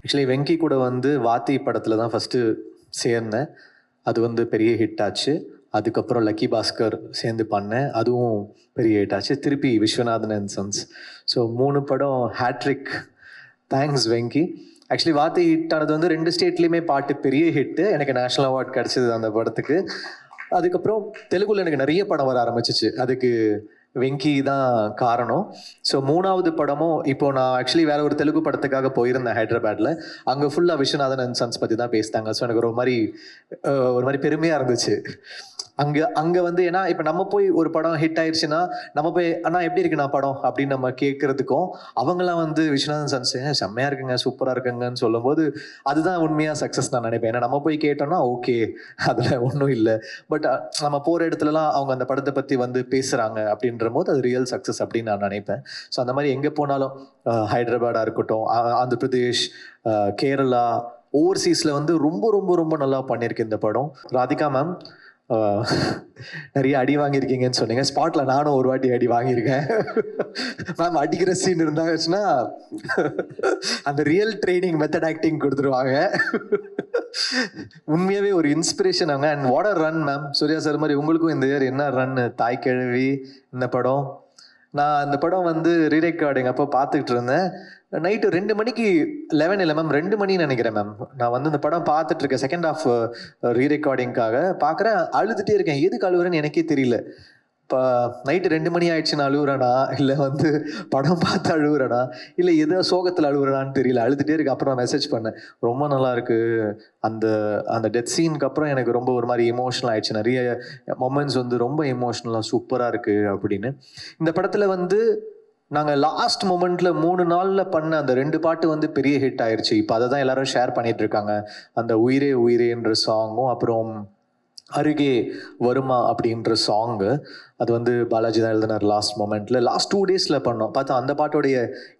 Actually Venky கூட வந்து வாத்தி படத்தில் தான் ஃபஸ்ட்டு சேர்ந்தேன். அது வந்து பெரிய ஹிட் ஆச்சு. அதுக்கப்புறம் லக்கி பாஸ்கர் சேர்ந்து பண்ணேன். அதுவும் பெரிய ஹிட் ஆச்சு. திருப்பி விஸ்வநாதன் அண்ட் சன்ஸ். ஸோ 3 படம் ஹேட்ரிக். தேங்க்ஸ் வெங்கி. ஆக்சுவலி வாத்தி ஹிட் ஆனது வந்து 2 ஸ்டேட்லேயுமே பாட்டு பெரிய ஹிட்டு. எனக்கு நேஷ்னல் அவார்ட் கிடச்சிது அந்த படத்துக்கு. அதுக்கப்புறம் தெலுங்குல எனக்கு நிறைய படம் வர ஆரம்பிச்சிச்சு. அதுக்கு வெங்கி தான் காரணம். ஸோ 3வது படமும் இப்போ நான் ஆக்சுவலி வேற ஒரு தெலுங்கு படத்துக்காக போயிருந்தேன் ஹைதராபாத்ல. அங்கே ஃபுல்லாக விஸ்வநாதன் அண்ட் சன்ஸ் பற்றி தான் பேசிட்டாங்க. ஸோ எனக்கு ஒரு மாதிரி பெருமையாக இருந்துச்சு. அங்கே வந்து ஏன்னா இப்போ நம்ம போய் ஒரு படம் ஹிட் ஆயிடுச்சுன்னா நம்ம போய் அண்ணா எப்படி இருக்குண்ணா படம் அப்படின்னு நம்ம கேட்கறதுக்கும் அவங்களாம் வந்து விஸ்வநாதன் சன்ஸ் செம்மையாக இருக்குங்க சூப்பராக இருக்குங்கன்னு சொல்லும்போது அதுதான் உண்மையாக சக்ஸஸ் நான் நினைப்பேன். ஏன்னா நம்ம போய் கேட்டோம்னா ஓகே அதில் ஒன்றும் இல்லை. பட் நம்ம போகிற இடத்துலலாம் அவங்க அந்த படத்தை பற்றி வந்து பேசுகிறாங்க அப்படின்ற போது அது ரியல் சக்ஸஸ் அப்படின்னு நான் நினைப்பேன். ஸோ அந்த மாதிரி எங்கே போனாலும் ஹைதராபாடாக இருக்கட்டும், ஆந்திர பிரதேஷ், கேரளா, ஓவர்சீஸில் வந்து ரொம்ப ரொம்ப ரொம்ப நல்லா பண்ணியிருக்கு இந்த படம். ராதிகா மேம் நிறைய அடி வாங்கியிருக்கீங்கன்னு சொன்னீங்க. ஸ்பாட்ல நானும் ஒரு வாட்டி அடி வாங்கியிருக்கேன். மேம் அடிக்கிற சீன் இருந்தாச்சுன்னா அந்த ரியல் ட்ரைனிங் மெத்தட் ஆக்டிங் கொடுத்துருவாங்க. உண்மையாவே ஒரு இன்ஸ்பிரேஷன் அவங்க. And what a run ma'am. Suriya sir மாதிரி உங்களுக்கும் இந்த இயர் என்ன ரன். தாய் கிழவி இந்த படம் நான் அந்த படம் வந்து ரீரெக்கார்டிங் அப்போ பார்த்துக்கிட்டு இருந்தேன். நைட்டு 2 மணிக்கு 11 இல்லை மேம் 2 மணின்னு நினைக்கிறேன் மேம். நான் வந்து இந்த படம் பார்த்துட்டு இருக்கேன் செகண்ட் ஹாஃப் ரீரெக்கார்டிங்காக பார்க்குறேன். அழுதுகிட்டே இருக்கேன். எதுக்கு அழுகுறேன்னு எனக்கே தெரியல. இப்போ நைட்டு 2 மணி ஆயிடுச்சுன்னு அழுகுறேனா இல்லை வந்து படம் பார்த்து அழுகுறேனா இல்லை எதோ சோகத்தில் அழுகுறேனான்னு தெரியல. அழுதுகிட்டே இருக்கு. அப்புறம் மெசேஜ் பண்ணேன் ரொம்ப நல்லா இருக்கு. அந்த அந்த டெத் சீனுக்கு அப்புறம் எனக்கு ரொம்ப ஒரு மாதிரி எமோஷனல் ஆயிடுச்சு. நிறைய மொமெண்ட்ஸ் வந்து ரொம்ப எமோஷ்னலாக சூப்பராக இருக்கு அப்படின்னு. இந்த படத்தில் வந்து நாங்கள் லாஸ்ட் மொமெண்ட்ல 3 நாளில் பண்ண அந்த 2 பாட்டு வந்து பெரிய ஹிட் ஆயிடுச்சு. இப்போ அதை தான் எல்லாரும் ஷேர் பண்ணிட்டு இருக்காங்க. அந்த உயிரே உயிரேன்ற சாங்கும் அப்புறம் அருகே வருமா அப்படின்ற சாங்கு. அது வந்து பாலாஜி தான் எழுதினார் லாஸ்ட் மொமெண்ட்ல. லாஸ்ட் 2 டேஸில் பண்ணோம். பார்த்தா அந்த பாட்டோடைய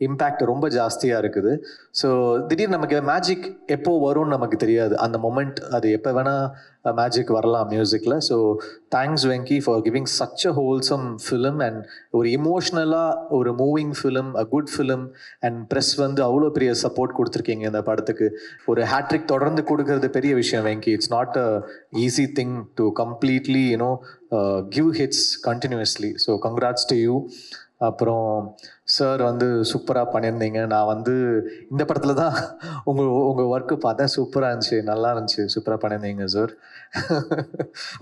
இம்பேக்ட் ரொம்ப ஜாஸ்தியாக இருக்குது. ஸோ திடீர்னு நமக்கு மேஜிக் எப்போ வரும்னு நமக்கு தெரியாது. அந்த மொமெண்ட் அது எப்போ வேணால் மேஜிக் வரலாம் மியூசிக்கில். So thanks Venky for giving such a wholesome film and ஒரு இமோஷ்னலாக ஒரு moving film, a good film. And press வந்து அவ்வளோ பெரிய சப்போர்ட் கொடுத்துருக்கீங்க இந்த படத்துக்கு. ஒரு ஹேட்ரிக் தொடர்ந்து கொடுக்கறது பெரிய விஷயம் Venky. It's not a easy thing to completely give hits continuously. So congrats to you. அப்புறம் சார் வந்து சூப்பராக பண்ணியிருந்தீங்க. நான் வந்து இந்த படத்தில் தான் உங்கள் ஒர்க்கு பார்த்தேன். சூப்பராக இருந்துச்சு, நல்லா இருந்துச்சு, சூப்பராக பண்ணியிருந்தீங்க சார்.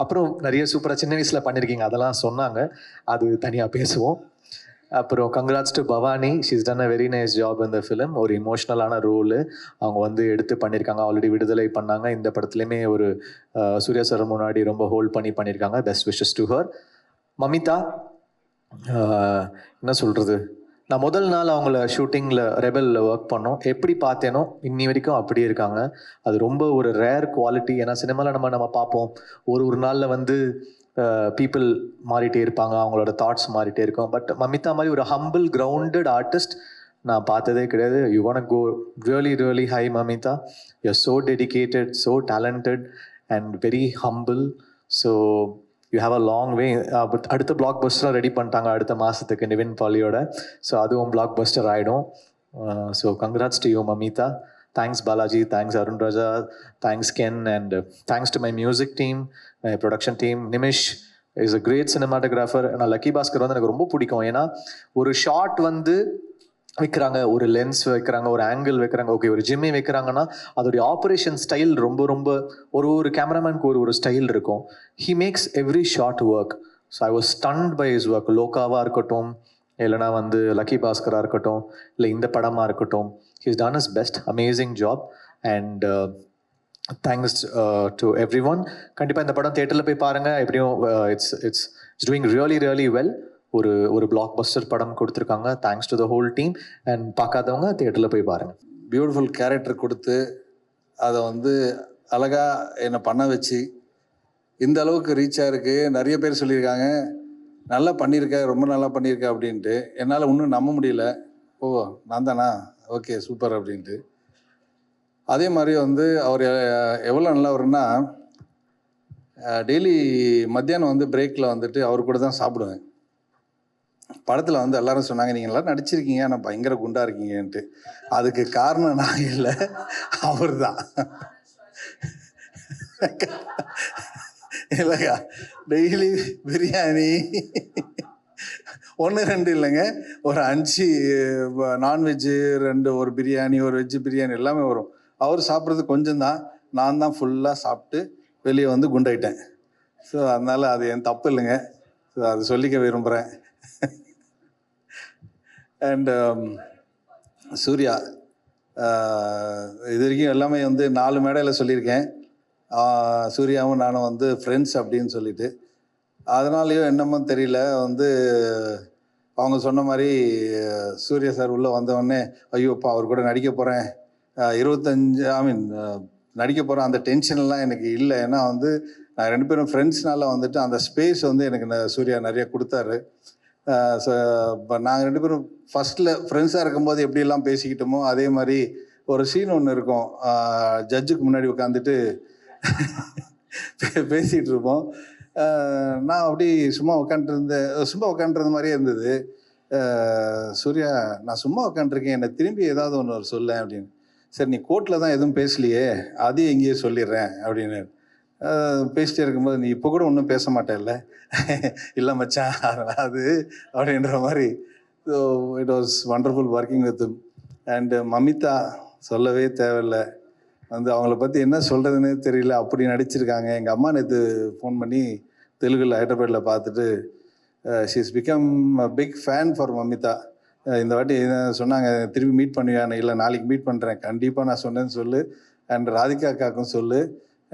அப்புறம் நிறைய சூப்பராக சின்ன வயசில் பண்ணியிருக்கீங்க அதெல்லாம் சொன்னாங்க. அது தனியாக பேசுவோம். அப்புறம் congrats to Bhavani. She's done a very nice job இந்த ஃபிலிம். ஒரு இமோஷ்னலான ரோலு அவங்க வந்து எடுத்து பண்ணியிருக்காங்க. ஆல்ரெடி விடுதலை பண்ணாங்க. இந்த படத்துலையுமே ஒரு சூர்யா சார் முன்னாடி ரொம்ப ஹோல்ட் பண்ணியிருக்காங்க. Best wishes to her. Mamitha என்ன சொல்கிறது, நான் முதல் நாள் அவங்கள ஷூட்டிங்கில் ரெபலில் ஒர்க் பண்ணோம். எப்படி பார்த்தேனோ இன்னி வரைக்கும் அப்படியே இருக்காங்க. அது ரொம்ப ஒரு ரேர் குவாலிட்டி. ஏன்னா சினிமாவில் நம்ம பார்ப்போம் ஒரு நாளில் வந்து பீப்புள் மாறிட்டே இருப்பாங்க, அவங்களோட தாட்ஸ் மாறிட்டே இருக்கும். பட் மமிதா மாதிரி ஒரு ஹம்பிள் கிரவுண்டட் ஆர்டிஸ்ட் நான் பார்த்ததே கிடையாது. You want go really really high Mamitha. You are so dedicated, so talented and very humble. So you have a long way. அடுத்த பிளாக் பஸ்டர் ரெடி பண்ணிட்டாங்க அடுத்த மாதத்துக்கு நிவின் பாலியோட. ஸோ அதுவும் பிளாக் பஸ்டர் ஆகிடும். So congrats to you Mamitha. Thanks Balaji, thanks Arun Raja, thanks Ken, and thanks to my music team, my production team. Nimish is a great cinematographer. நான் லக்கி பாஸ்கர் வந்து எனக்கு ரொம்ப பிடிக்கும். ஏன்னா ஒரு ஷாட் வந்து வைக்கிறாங்க, ஒரு லென்ஸ் வைக்கிறாங்க, ஒரு ஆங்கிள் வைக்கிறாங்க, ஓகே ஒரு ஜிம்மே வைக்கிறாங்கன்னா அதோடைய ஆப்ரேஷன் ஸ்டைல் ரொம்ப ரொம்ப ஒரு கேமராமேனுக்கு ஒரு ஸ்டைல் இருக்கும். He makes every shot work. So I was stunned by his work. லோகாவாக இருக்கட்டும், இல்லைனா வந்து லக்கி பாஸ்கராக இருக்கட்டும், இல்லை இந்த படமாக இருக்கட்டும், he's ton is best. Amazing job and thanks to every one. கண்டிப்பாக இந்த படம் தியேட்டரில் போய் பாருங்கள். எப்படியும் it's doing really really well. ஒரு பிளாக் பஸ்டர் படம் கொடுத்துருக்காங்க. Thanks to the whole team. And பார்க்காதவங்க தியேட்டரில் போய் பாருங்கள். பியூட்டிஃபுல் கேரக்டர் கொடுத்து அதை வந்து அழகாக என்னை பண்ண வச்சு இந்த அளவுக்கு ரீச் ஆகிருக்கு. நிறைய பேர் சொல்லியிருக்காங்க நல்லா பண்ணியிருக்க, ரொம்ப நல்லா பண்ணியிருக்க அப்படின்ட்டு. என்னால் இன்னும் நம்ப முடியல. ஓ நான் தானா, ஓகே சூப்பர் அப்படின்ட்டு. அதே மாதிரி வந்து அவர் எவ்வளோ நல்லவர்னா, டெய்லி மத்தியானம் வந்து பிரேக்கில் வந்துட்டு அவர் கூட தான் சாப்பிடுவேன். படத்தில் வந்து எல்லாரும் சொன்னாங்க நீங்கள் எல்லாம் நடிச்சிருக்கீங்க ஆனால் பயங்கர குண்டா இருக்கீங்கன்ட்டு. அதுக்கு காரணம் நான் இல்லை, அவர் தான். இல்லைக்கா, டெய்லி பிரியாணி 1 2 இல்லைங்க, ஒரு 5 நான்வெஜ்ஜு, 2 ஒரு பிரியாணி, ஒரு வெஜ்ஜு பிரியாணி எல்லாமே வரும். அவர் சாப்பிட்றது கொஞ்சம் தான், நான் தான் ஃபுல்லாக சாப்பிட்டு வெளியே வந்து குண்டாயிட்டேன். ஸோ அதனால் அது என் தப்பு இல்லைங்க. ஸோ அது சொல்லிக்க விரும்புகிறேன். அண்ட் சூர்யா, இது வரைக்கும் எல்லாமே வந்து 4 மேடையில் சொல்லியிருக்கேன். சூர்யாவும் நானும் வந்து ஃப்ரெண்ட்ஸ் அப்படின்னு சொல்லிட்டு. அதனாலேயோ என்னமோ தெரியல, வந்து அவங்க சொன்ன மாதிரி சூர்யா சார் உள்ளே வந்தவொடனே, ஐயோப்பா அவர் கூட நடிக்க போகிறேன், 25 நடிக்க போகிறேன், அந்த டென்ஷன்லாம் எனக்கு இல்லை. ஏன்னா வந்து நான் 2 பேரும் ஃப்ரெண்ட்ஸ்னால வந்துட்டு அந்த ஸ்பேஸ் வந்து எனக்கு சூர்யா நிறைய கொடுத்தாரு. ஸோ இப்போ நாங்கள் 2 பேரும் ஃபஸ்ட்டில் ஃப்ரெண்ட்ஸாக இருக்கும்போது எப்படியெல்லாம் பேசிக்கிட்டோமோ அதே மாதிரி ஒரு சீன் ஒன்று இருக்கும். ஜட்ஜுக்கு முன்னாடி உட்காந்துட்டு பேசிகிட்டு இருப்போம். நான் அப்படி சும்மா உட்காந்துருந்த மாதிரியே இருந்தது. சூர்யா, நான் சும்மா உட்காந்துருக்கேன், என்னை திரும்பி ஏதாவது ஒன்று சொல்ல அப்படின்னு. சரி, நீ கோர்ட்டில் தான் எதுவும் பேசலையே, அதையும் எங்கேயே சொல்லிடுறேன் அப்படின்னு. பேசிட்டே இருக்கும்போது, நீ இப்போ கூட ஒன்றும் பேச மாட்டேல்ல? இல்லை மச்சான், அது அப்படின்ற மாதிரி. So it was wonderful working with him. And Mamitha சொல்லவே தேவையில்லை, வந்து அவங்கள பற்றி என்ன சொல்கிறதுனே தெரியல, அப்படி நடிச்சிருக்காங்க. எங்கள் அம்மா நேற்று ஃபோன் பண்ணி தெலுங்கில் ஹைதராபாத்தில் பார்த்துட்டு, she is become a big fan for Mamitha. இந்த வாட்டி சொன்னாங்க, திரும்பி மீட் பண்ணுவியா? இல்லை, நாளைக்கு மீட் பண்ணுறேன், கண்டிப்பாக நான் சொன்னேன்னு சொல்லு. அண்ட் ராதிகா அக்காக்கும் சொல்லு,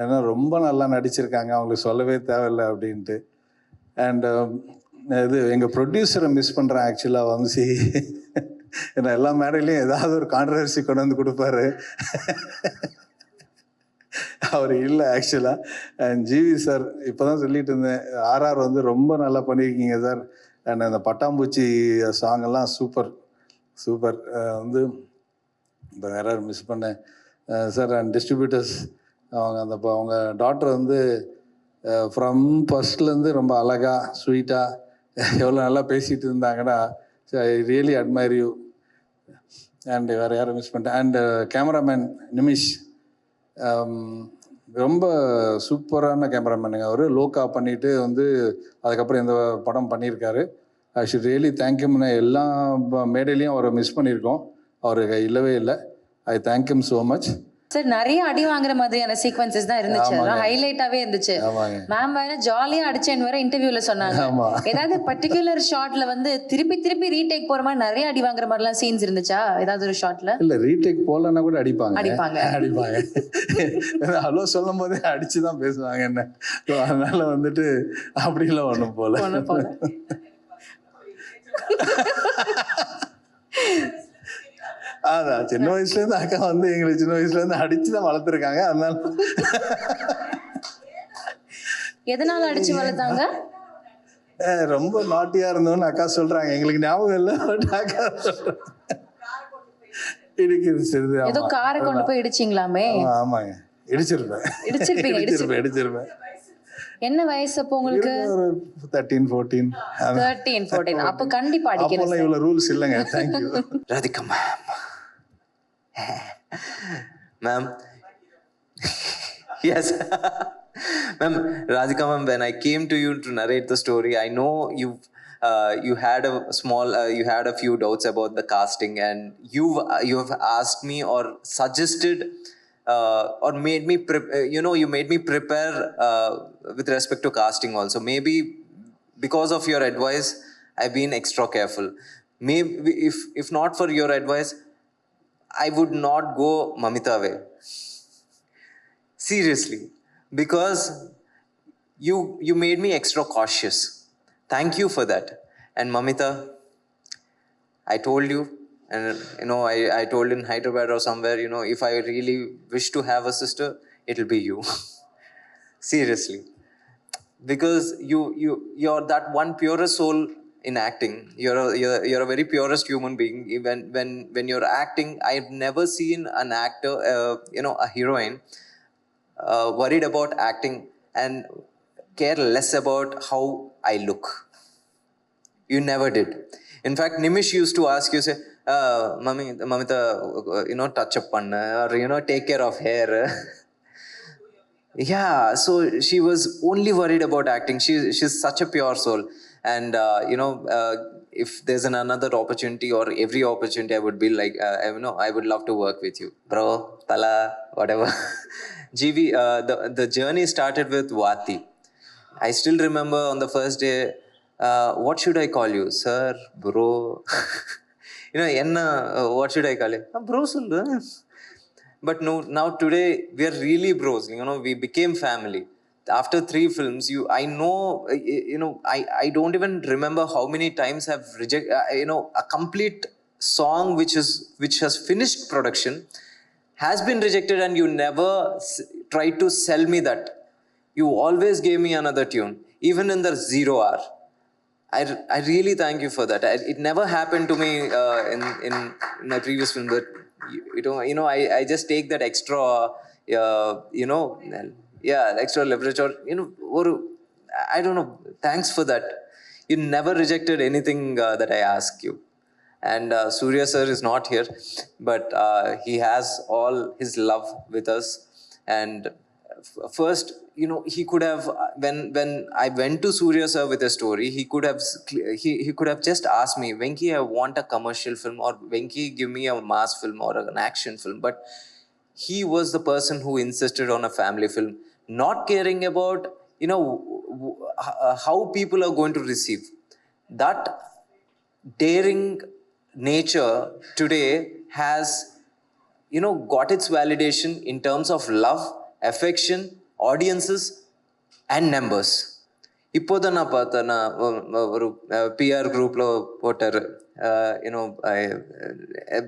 ஏன்னா ரொம்ப நல்லா நடிச்சிருக்காங்க, அவங்களுக்கு சொல்லவே தேவையில்லை அப்படின்ட்டு. அண்ட் இது எங்கள் ப்ரொடியூசரை மிஸ் பண்ணுறேன் ஆக்சுவலாக, வம்சி. ஏன்னா எல்லா மேடையிலையும் ஏதாவது ஒரு கான்ட்ரவர்சி கொண்டு வந்து கொடுப்பாரு. அவர் இல்லை ஆக்சுவலாக. அண்ட் ஜிவி சார், இப்போ தான் சொல்லிட்டு இருந்தேன், RR வந்து ரொம்ப நல்லா பண்ணியிருக்கீங்க சார். அண்ட் அந்த பட்டாம்பூச்சி சாங்கெல்லாம் சூப்பர் சூப்பர். வந்து இப்போ வேற மிஸ் பண்ணேன் சார். அண்ட் டிஸ்ட்ரிபியூட்டர்ஸ், அவங்க டாக்டர் வந்து ஃப்ரம் ஃபர்ஸ்ட்லேருந்து ரொம்ப அழகாக ஸ்வீட்டாக எவ்வளோ நல்லா பேசிகிட்டு இருந்தாங்கன்னா, I really admire you. And வேறு யாரும் மிஸ் பண்ணிட்டேன். அண்ட் கேமராமேன் நிமிஷ், ரொம்ப சூப்பரான கேமராமேனுங்க. அவர் லோக்கா பண்ணிவிட்டு வந்து அதுக்கப்புறம் இந்த படம் பண்ணியிருக்காரு. ஐ ஷுட் ரியலி தேங்க்யூம்னு. எல்லா மேடையிலையும் அவரை மிஸ் பண்ணியிருக்கோம், அவருக்கு இல்லவே இல்லை. ஐ தேங்க்யூம் ஸோ மச் சார். நிறைய அடி வாங்குற மாதிரியான சீக்வன்சஸ் தான் இருந்துச்சு, அதெல்லாம் ஹைலைட்டாவே இருந்துச்சு. மேம் வேற ஜாலியா அடிச்சேன்னு வேற இன்டர்வியூல சொன்னாங்க. ஏதாவது பர்டிகுலர் ஷாட்ல வந்து திருப்பி திருப்பி ரீடேக் போற மாதிரி நிறைய அடி வாங்குற மாதிரிலாம் சீன்ஸ் இருந்துச்சா ஏதாவது ஒரு ஷாட்ல? இல்ல, ரீடேக் போலன்னா கூட அடிப்பாங்க. ஹலோ சொல்லும் போதே அடிச்சுதான் பேசுவாங்க என்ன. அதனால வந்துட்டு அப்படிலாம் ஒண்ணும் போல. அதான் சின்ன வயசுல இருந்து அக்கா வந்து எங்களை சின்ன வயசுல இருந்து அடிச்சுதான் வளர்த்துருக்காங்க. அதனால எதனால அடிச்சு வளர்த்தாங்க? ரொம்ப நாட்டியா இருந்தோம்னு அக்கா சொல்றாங்க, எங்களுக்கு ஞாபகம் இல்லை. அக்கா இடிக்கிறது ஏதோ காரை கொண்டு போய் இடிச்சிங்களாமே? ஆமாங்க, இடிச்சிருப்பேன். என்ன வயசு அப்போ உங்களுக்கு? 13 14. அப்போ கண்டிப்பா அடிக்கிறேன். அப்போ இவ்வளவு ரூல்ஸ் இல்லைங்க. Thank you. Radhika ma'am. Ma'am. Yes. Ma'am, Radhika ma'am, when I came to you to narrate the story, I know you had you had a few doubts about the casting, and you have asked me or suggested or made me you made me prepare with respect to casting also. Maybe because of your advice, I've been extra careful. Maybe if not for your advice, I would not go Mamita way. Seriously, because you made me extra cautious. Thank you for that. And Mamita, I told you, and I told in Hyderabad or somewhere, if I really wish to have a sister, it'll be you. Seriously, because you're that one purest soul in acting. You're a very purest human being. When you're acting, I've never seen an actor, a heroine, worried about acting and care less about how I look. You never did. In fact, Nimish used to ask you, say, Mamita, touch up panna, or, take care of hair. Yeah, so she was only worried about acting. She's such a pure soul. And, if there's another opportunity or every opportunity, I would be like, I would love to work with you. Bro, Tala, whatever. GV, the journey started with Vati. I still remember on the first day, what should I call you? Sir, bro. What should I call you? Bro, sollu. But no, now today we are really bros. We became family. After 3 films, I know, I don't even remember how many times I've rejected, a complete song which has finished production has been rejected, and you never tried to sell me that. You always gave me another tune, even in the 0 hour. I really thank you for that. It never happened to me in my previous film, but I just take that extra, extra leverage, or I don't know. Thanks for that. You never rejected anything that I asked you. And Surya sir is not here, but he has all his love with us. And first, he could have, when I went to Surya sir with a story, he could have just asked me, Venki, I want a commercial film, or Venki, give me a mass film or an action film. But he was the person who insisted on a family film, not caring about how people are going to receive. That daring nature today has got its validation in terms of love, affection, audiences and numbers. இப்போதான் நான் பார்த்தேன், ஒரு PR குரூப்ல போட்டாரு,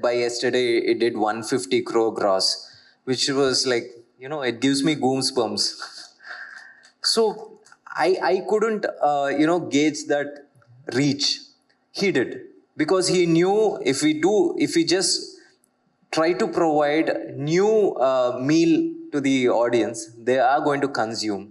by yesterday it did 150 crore gross, which was like, it gives me goosebumps. So I couldn't gauge that reach. He did, because he knew if we just try to provide new meal to the audience, they are going to consume.